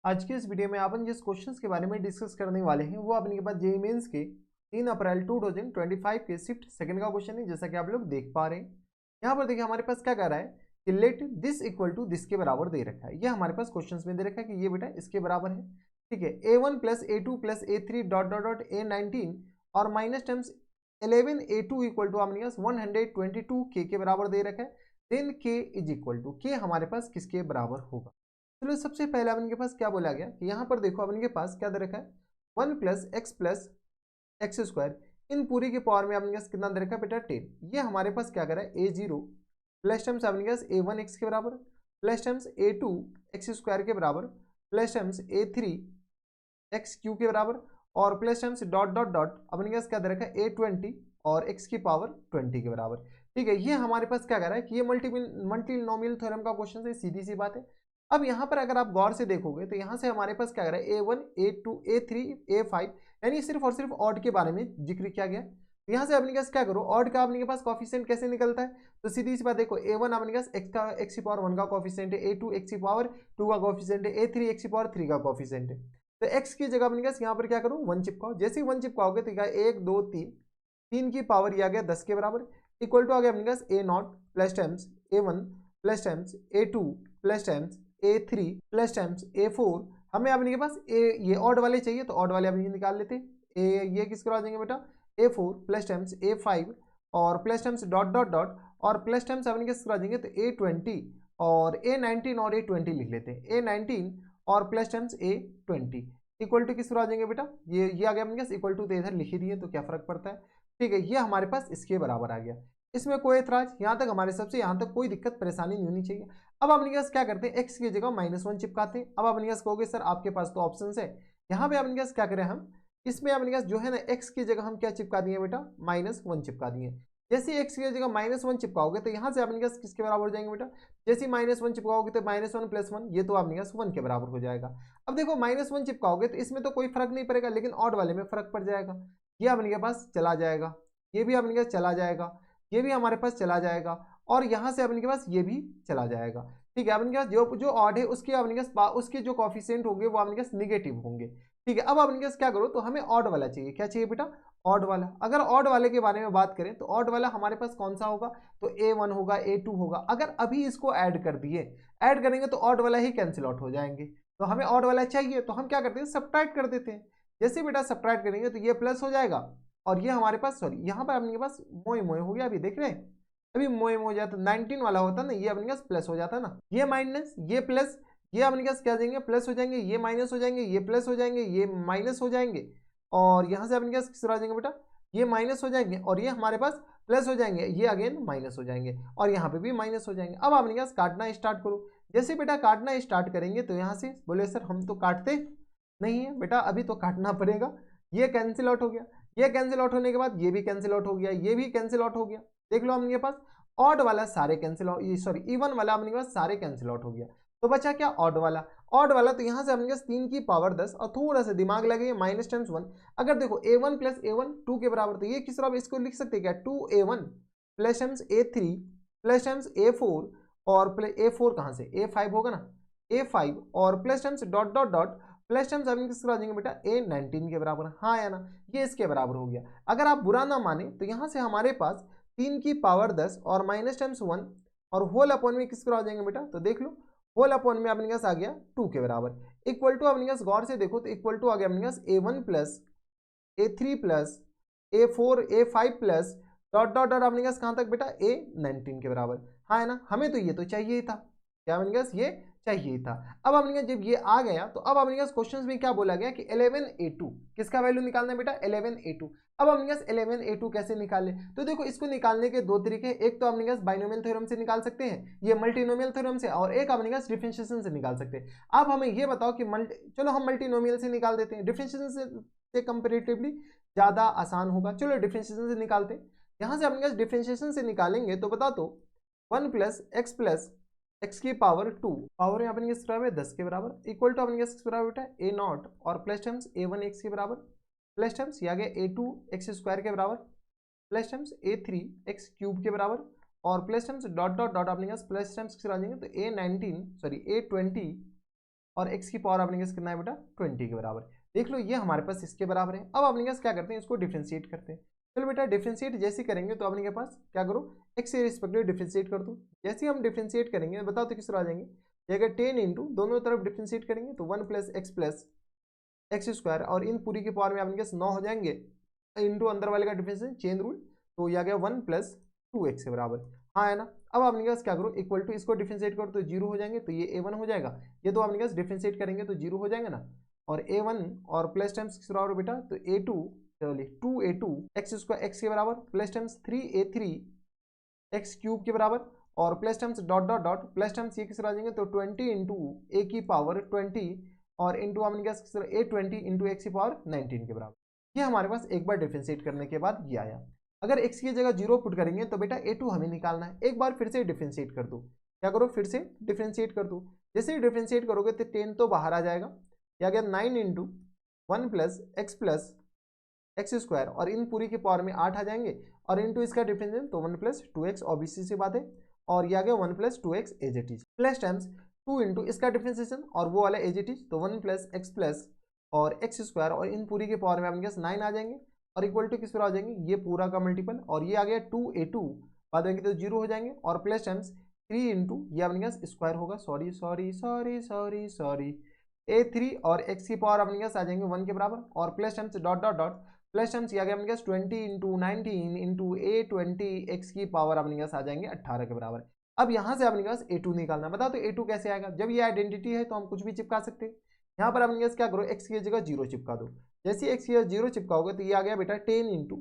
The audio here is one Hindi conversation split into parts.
आज के इस वीडियो में अपन जिस क्वेश्चंस के बारे में डिस्कस करने वाले हैं वो अपने के पास जेईई मेंस के 3 अप्रैल 2025 के शिफ्ट सेकंड का क्वेश्चन है, जैसा कि आप लोग देख पा रहे हैं। यहाँ पर देखिए हमारे पास क्या कह रहा है कि let this equal to this के बराबर दे रखा है। ये हमारे पास क्वेश्चन में दे रखा है कि ये बेटा इसके बराबर है। ठीक है, A1 plus A2 plus A3 dot dot dot A19 और minus terms 11A2 equal to अपने पास 122 के बराबर दे रखा है। देन के इज इक्वल टू के हमारे पास किसके बराबर होगा। चलो सबसे पहले अपन के पास क्या बोला गया कि यहाँ पर देखो अपन के पास क्या दे रखा है 1 प्लस एक्स स्क्वायर इन पूरी के पावर में अपन के पास कितना दे रखा है बेटा 10। ये हमारे पास क्या कर रहा है A0 प्लस टर्म्स अपन के पास A1 एक्स के बराबर plus terms A2 x square के बराबर plus terms A3 x Q के बराबर और plus terms dot dot dot अपन के पास क्या दे रखा है A20 और एक्स की पावर 20 के बराबर। ठीक है, ये हमारे पास क्या कर रहा है कि ये मल्टीनोमियल थ्योरम का क्वेश्चन है, सीधी सी बात है। अब यहाँ पर अगर आप गौर से देखोगे तो यहाँ से हमारे पास क्या कर रहा है A1 A2 A3 A5 यानी सिर्फ और सिर्फ ऑड के बारे में जिक्र किया गया। तो यहाँ से अपने पास क्या करो ऑड का अपने के पास कॉफिशिएंट कैसे निकलता है, तो सीधी सी बात देखो A1 अपने पास एक्स की पावर 1 का कॉफिशिएंट है, A2 एक्स की पावर 2 का कॉफिशिएंट है, A3 एक्स की पावर 3 का कॉफिशिएंट है। तो एक्स की जगह अपने पास यहाँ पर क्या करो 1 चिपकाओ। जैसे ही 1 चिपकाओगे तो क्या 1 2 3 3 की पावर ये आ गया 10 के बराबर इक्वल टू आ गया अपने पास A0 plus times A1 plus times A2 plus times A3 plus times A4। हमें अपने के पास ये ऑड वाले चाहिए तो ऑड वाले अपने निकाल लेते हैं। ये किसके आ जाएंगे बेटा A4 प्लस टाइम्स A5 और plus times dot dot dot और प्लस टाइम्स अपने किसके आ जाएंगे तो A20 और A19 और A20 लिख लेते हैं। A19 और plus times A20 equal to किस आ जाएंगे बेटा ये आ गया अपने पास इक्वल टू तो इधर लिख ही दिए तो क्या फर्क पड़ता है। ठीक है, ये हमारे पास इसके बराबर आ गया। इसमें कोई एतराज यहाँ तक हमारे सबसे यहाँ तक कोई दिक्कत परेशानी नहीं होनी चाहिए। अब अपने पास क्या करते हैं एक्स की जगह -1 चिपकाते हैं। अब अपने पास कहोगे सर आपके पास तो ऑप्शन है, यहाँ पे अपने पास क्या करें हम इसमें अपने पास जो है ना एक्स की जगह हम क्या चिपका दिए बेटा -1 चिपका दिए। जैसे एक्स की जगह -1 चिपकाओगे तो यहाँ से अपने पास किसके बराबर हो जाएंगे बेटा, जैसे -1 चिपकाओगे तो -1 प्लस 1 ये तो अपने पास 1 के बराबर हो जाएगा। अब देखो -1 चिपकाओगे तो इसमें तो कोई फर्क नहीं पड़ेगा, लेकिन ऑड वाले में फर्क पड़ जाएगा। ये अपने के पास चला जाएगा, ये भी अपने पास चला जाएगा, ये भी हमारे पास चला जाएगा और यहाँ से अपने के पास ये भी चला जाएगा। ठीक है, अपने के पास जो जो ऑड है उसके अपने के पास उसके जो कॉफिशिएंट होंगे वो अपने के पास निगेटिव होंगे। ठीक है, अब अपने के पास क्या करो तो हमें ऑड वाला चाहिए। क्या चाहिए बेटा ऑड वाला। अगर ऑड वाले के बारे में बात करें तो ऑड वाला हमारे पास कौन सा होगा तो A1 होगा A2 होगा। अगर अभी इसको ऐड कर दिए ऐड करेंगे तो ऑड वाला ही कैंसिल आउट हो जाएंगे, तो हमें ऑड वाला चाहिए तो हम क्या करते हैं सब्ट्रैक्ट कर देते हैं। जैसे बेटा सब्ट्रैक्ट करेंगे तो ये प्लस हो जाएगा और ये हमारे पास सॉरी यहाँ पर अपने पास मोए मोए हो गया। अभी देख रहे हैं अभी मोए मोए हो जाता 19 वाला होता ना, ये अपने पास प्लस हो जाता ना, ये माइनस ये प्लस ये अपने पास क्या जाएंगे प्लस हो जाएंगे, ये माइनस हो जाएंगे, ये प्लस हो जाएंगे, ये माइनस हो जाएंगे और यहाँ से अपने पास किस तरह आ जाएंगे बेटा ये माइनस हो जाएंगे और ये हमारे पास प्लस हो जाएंगे, ये अगेन माइनस हो जाएंगे और यहाँ पे भी माइनस हो जाएंगे। अब अपने पास काटना स्टार्ट करो। जैसे बेटा काटना स्टार्ट करेंगे तो यहाँ से बोले सर हम तो काटते नहीं है बेटा, अभी तो काटना पड़ेगा। ये कैंसिल आउट हो गया, ये कैंसिल आउट होने के बाद ये भी कैंसिल आउट हो गया, ये भी कैंसिल आउट हो गया। देख लो अपने पास ऑड वाला सारे कैंसिल आउट सॉरी इवन वाला अपने पास सारे कैंसिल आउट हो गया। तो बचा क्या ऑड वाला। ऑड वाला तो यहाँ से अपने पास 3 की पावर 10 और थोड़ा सा दिमाग लगे माइनस टाइम्स 1। अगर देखो A1 प्लस A1 2 के बराबर तो ये किस तरह इसको लिख सकते हैं क्या 2A1 plus times A3 plus times A4 और A4 कहाँ से A5 होगा ना A5 और plus times dot dot dot plus times अपने किस तरह आ जाएंगे बेटा A19 के बराबर। हाँ या ना, ये इसके बराबर हो गया। अगर आप बुरा ना माने तो यहाँ से हमारे पास 3 की पावर 10 और माइनस टाइम्स 1 और होल अपॉन में किस तरह आ जाएंगे बेटा, तो देख लो होल अपॉन में अपने पास आ गया 2 के बराबर इक्वल टू अपने पास गौर से देखो तो इक्वल टू आ गया अपने पास A1 plus A3 plus A4 A5 plus dot dot dot अपने पास कहाँ तक बेटा A19 के बराबर। हाँ है ना, हमें तो ये तो चाहिए ही था, क्या अपने पास ये चाहिए ही था। अब अपने पास जब ये आ गया तो अब अपने पास क्वेश्चन में क्या बोला गया कि 11A2 किसका वैल्यू निकालना है बेटा 11A2। अब अपने पास 11A2 कैसे निकाले, तो देखो इसको निकालने के दो तरीके, एक तो अपने पास बाइनोमियल थ्योरम से निकाल सकते हैं, ये मल्टीनोमियल थ्योरम से, और एक अपने पास डिफरेंशिएशन से निकाल सकते हैं। अब हमें ये बताओ कि चलो हम मल्टीनोमियल से निकाल देते हैं, डिफरेंशिएशन से कंपेरेटिवली ज़्यादा आसान होगा। चलो डिफरेंशिएशन से निकालते हैं। यहाँ से अपने पास डिफरेंशिएशन से निकालेंगे तो बता दो 1 प्लस एक्स की पावर 2 पावर यहाँ अपने किस बराबर है 10 के बराबर इक्वल टू अपने किस बराबर बेटा A0 और प्लस टाइम्स A1 एक्स के बराबर प्लस टाइम्स ये आ गया A2 एक्स स्क्वायर के बराबर plus times A3 x cube के बराबर और plus times dot dot dot अपने पास प्लस टाइम्स किस आ जाएंगे तो A19 सॉरी A20 और x की पावर अपने पास कितना है बेटा 20 के बराबर। देख लो ये हमारे पास इसके बराबर है। अब अपने पास क्या करते हैं, इसको डिफ्रेंशिएट करते हैं। चलो बेटा डिफ्रेंशिएट जैसे करेंगे तो अपने के पास क्या करो, x के रिस्पेक्टिव डिफ्रेंशिएट कर दो। जैसे हम डिफ्रेंशिएट करेंगे बताओ तो किस तरह आ जाएंगे, ये अगर 10 इंटू दोनों तरफ डिफ्रेंशिएट करेंगे तो 1 प्लस एक्स स्क्वायर और इन पूरी के पावर में अपने पास 9 हो जाएंगे इंटू अंदर वाले का डिफरेंशिएशन चेन रूल, तो ये आ गया 1 प्लस 2x के बराबर। हाँ है ना। अब अपने पास क्या करो, इक्वल टू इसको डिफरेंशिएट करो तो 0 हो जाएंगे, तो ये a1 हो जाएगा। ये तो अपने पास डिफरेंशिएट करेंगे तो 0 हो जाएगा ना, और a1 और प्लस टाइम्स किस बराबर बेटा, तो a2 चलिए 2a2 एक्स स्क्वायर एक्स के बराबर plus times 3a3 x cube के बराबर, और plus terms dot dot dot plus terms ये किस तरह आ जाएंगे, तो 20 इंटू ए की पावर 20 और इंटू हमने क्या किस तरह a20 इंटू एक्स की पावर 19 के बराबर। ये हमारे पास एक बार डिफरेंशिएट करने के बाद ये आया। अगर x की जगह 0 पुट करेंगे तो बेटा a2 हमें निकालना है। एक बार फिर से डिफरेंशिएट कर दो, क्या करो फिर से डिफरेंशिएट कर दो। जैसे ही डिफरेंशिएट करोगे तो 10 तो बाहर आ जाएगा, या अगर 9 इंटू 1 प्लस एक्स स्क्वायर और इन पूरी के पावर में 8 आ जाएंगे, और इंटू इसका डिफरेंशिएशन तो 1 प्लस 2x ओबीसी से बात है, और ये आ गया 1 plus 2x as it is plus times 2 into इसका डिफरेंशिएशन और वो वाला एज इट इज, तो 1 प्लस एक्स प्लस और एक्स स्क्वायर और इन पूरी के पावर में आपके पास 9 आ जाएंगे, और इक्वल टू किस पर आ जाएंगे, ये पूरा का मल्टीपल, और ये आ गया 2a2 बाद में तो 0 हो जाएंगे, और प्लस टाइम्स 3 इंटू ये अपने पास स्क्वायर होगा, सॉरी a3 और x की पावर अपने पास आ जाएंगे 1 के बराबर, और plus times dot dot dot plus times ये आ गया अपने पास 20 इंटू 19 इंटू a20 x की पावर अपने पास आ जाएंगे 18 के बराबर। अब यहाँ से अपने पास a2 निकालना है। बताओ तो a2 कैसे आएगा, जब ये आइडेंटिटी है तो हम कुछ भी चिपका सकते हैं। यहाँ पर अपने पास क्या करो, x की जगह 0 चिपका दो। जैसे x की जगह 0 चिपकाओगे तो ये आ गया बेटा 10 इंटू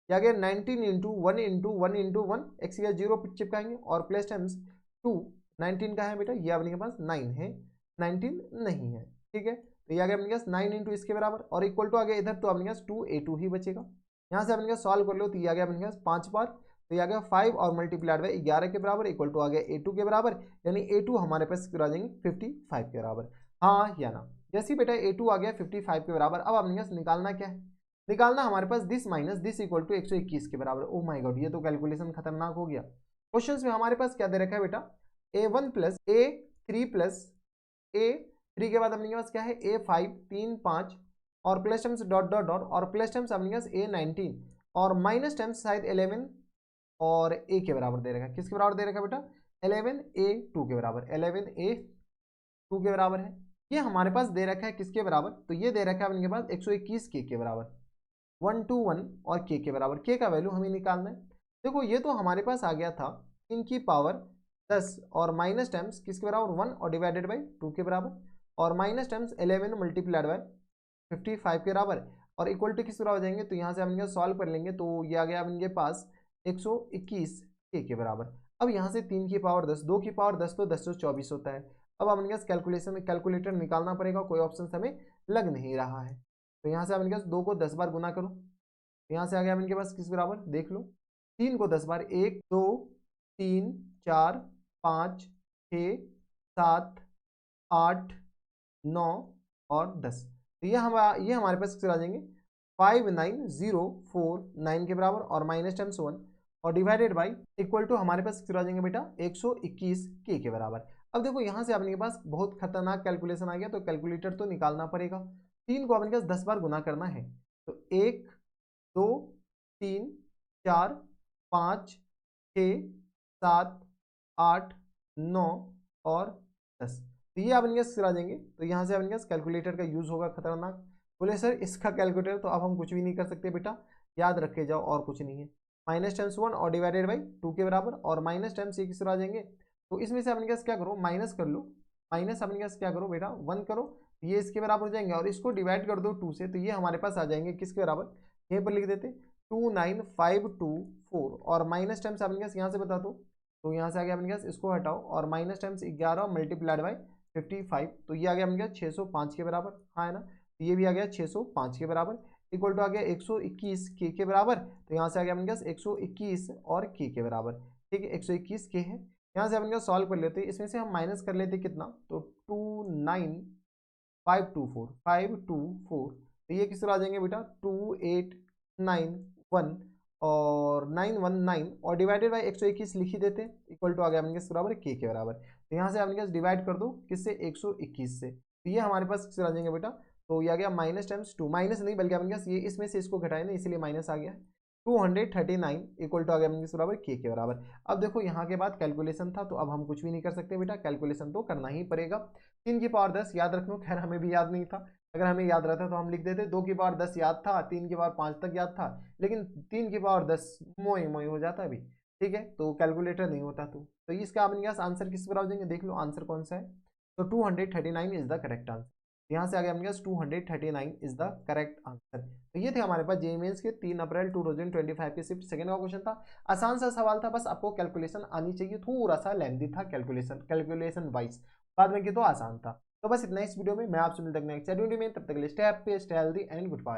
ये आ गया 19 इंटू 1 इंटू 1 इंटू 1 एक्स की जगह 0 चिपकाएंगे, और प्लस टाइम्स 2 19 का है बेटा, ये अपने के पास 9 है, 19 नहीं है, ठीक है। तो ये आ गया अपने पास 9 इंटू इसके बराबर, और इक्वल टू आ गया इधर तो अपने पास 2a2 ही बचेगा। यहाँ से अपने पास सॉल्व कर लो तो ये आ गया अपने पास 5 बार, तो ये आ गया 5 और मल्टीप्लाइड बाई 11 के बराबर इक्वल टू आ गया a2 के बराबर, यानी a2 हमारे पास आ जाएंगे 55 के बराबर। हाँ या ना। जैसे बेटा a2 आ गया 55 के बराबर, अब अपने पास निकालना क्या है, निकालना हमारे पास this minus this equal to 121 के बराबर। ओ माय गॉड, ये तो कैलकुलेशन खतरनाक हो गया। क्वेश्चंस में हमारे पास क्या दे रखा है बेटा, a1 प्लस a3 के बाद अपने पास क्या है a5 3 5 और plus terms dot dot dot और प्लस टर्म्स अपने पास a19 और माइनस टर्म्स शायद 11 और a के बराबर दे रखा है। किसके बराबर दे रखा है बेटा, 11a2 के बराबर, 11a2 के बराबर है। ये हमारे पास दे रखा है किसके बराबर, तो ये दे रखा है अपने पास 121 के बराबर, 121 और के बराबर। के का वैल्यू हमें निकालना है। देखो ये तो हमारे पास आ गया था इनकी पावर 10 और माइनस टाइम्स किसके बराबर 1 और डिवाइडेड बाई 2 के बराबर, और माइनस टाइम्स 11 मल्टीप्लाइड बाय 55 के बराबर, और इक्वल टू किस बराबर हो जाएंगे, तो यहाँ से हम सॉल्व कर लेंगे तो ये आ गया अपने पास 121 के बराबर। अब यहाँ से 3 की पावर 10 2 की पावर 10 तो 10 तो 24 होता है। अब अपने पास कैलकुलेशन में कैलकुलेटर निकालना पड़ेगा, कोई ऑप्शन हमें लग नहीं रहा है। तो यहाँ से अपने पास 2 को 10 बार गुना करो, तो यहाँ से आ गया अपने पास किस बराबर देख लो, 3 को 10 बार 1 2 3 4 5 6 7 8 9 और 10। तो ये हमारे पास किस आ जाएंगे 59049 के बराबर, और माइनस टाइम्स 1 और डिवाइडेड बाई इक्वल टू हमारे पास किस आ जाएंगे बेटा 121 के बराबर। अब देखो यहाँ से अपने के पास बहुत खतरनाक कैलकुलेशन आ गया, तो कैलकुलेटर तो निकालना पड़ेगा। 3 को अपने पास 10 बार गुना करना है, तो 1 2 3 4 5 6 7 8 9 और 10। तो ये अपने पास आ जाएंगे। तो यहाँ से अपने पास कैलकुलेटर का यूज होगा खतरनाक। बोले सर इसका कैलकुलेटर तो अब हम कुछ भी नहीं कर सकते बेटा, याद रखे जाओ और कुछ नहीं है। माइनस टाइम्स 1 और डिवाइडेड बाई 2 के बराबर, और माइनस टाइम्स ये किस तरह आ जाएंगे, तो इसमें से अपने पास क्या करो माइनस कर लो, माइनस अपने पास क्या करो बेटा 1 करो, ये इसके बराबर हो जाएंगे, और इसको डिवाइड कर दो 2 से, तो ये हमारे पास आ जाएंगे किसके बराबर, यहीं पर लिख देते 29524, और माइनस टाइम्स अपने पास यहाँ से बता दो, तो यहाँ से आ गया अपने पास इसको हटाओ, और माइनस टाइम्स 11 मल्टीप्लाइड बाई 55, तो ये आ गया अपने पास 605 के बराबर। हाँ है ना, तो ये भी आ गया 605 के बराबर इक्वल टू आ गया 121 के बराबर। तो यहाँ से आ गया अपने पास 121 और के बराबर, ठीक है 121 के है। यहाँ से अपने सॉल्व कर लेते, इसमें से हम माइनस कर लेते कितना, तो 29524 तो ये किस तरह आ जाएंगे बेटा 2891 और 919 और डिवाइडेड बाई 121 लिख ही देते इक्वल टू आ गया अपने किस बराबर के बराबर। तो यहाँ से अपने डिवाइड कर दो किससे 121 से, तो ये हमारे पास किस आ जाएंगे बेटा, तो ये आ गया माइनस टाइम्स 2, माइनस नहीं बल्कि अपन ये इसमें से इसको घटाए ना, इसलिए माइनस आ गया। 239 इक्वल टू आ गया अपने बराबर के बराबर। अब देखो यहाँ के बाद कैलकुलेशन था, तो अब हम कुछ भी नहीं कर सकते बेटा, कैलकुलेशन तो करना ही पड़ेगा। 3 की पावर 10 याद रखना, खैर हमें भी याद नहीं था, अगर हमें याद रहता तो हम लिख देते। 2 की पावर 10 याद था, 3 की पावर 5 तक याद था, लेकिन 3 की पावर 10 मोई मोई हो जाता अभी, ठीक है, तो कैलकुलेटर नहीं होता। तो इसका अपने पास आंसर किस पर आ जाएंगे, देख लो आंसर कौन सा है। तो 239 इज द करेक्ट आंसर। यहाँ से आ गया अपने पास 239 इज द करेक्ट आंसर। तो ये थे हमारे पास जेईई मेंस के 3 अप्रैल 2025 के शिफ्ट सेकंड का क्वेश्चन था। आसान सा सवाल था, बस आपको कैलकुलेशन आनी चाहिए, थोड़ा सा लेंथी था कैलकुलेशन वाइज, बाद में की तो आसान था। तो बस इतना इस वीडियो में, मैं आपसे मिलता हूं नेक्स्ट वीडियो में, तब तक के लिए stay happy, stay healthy and good bye.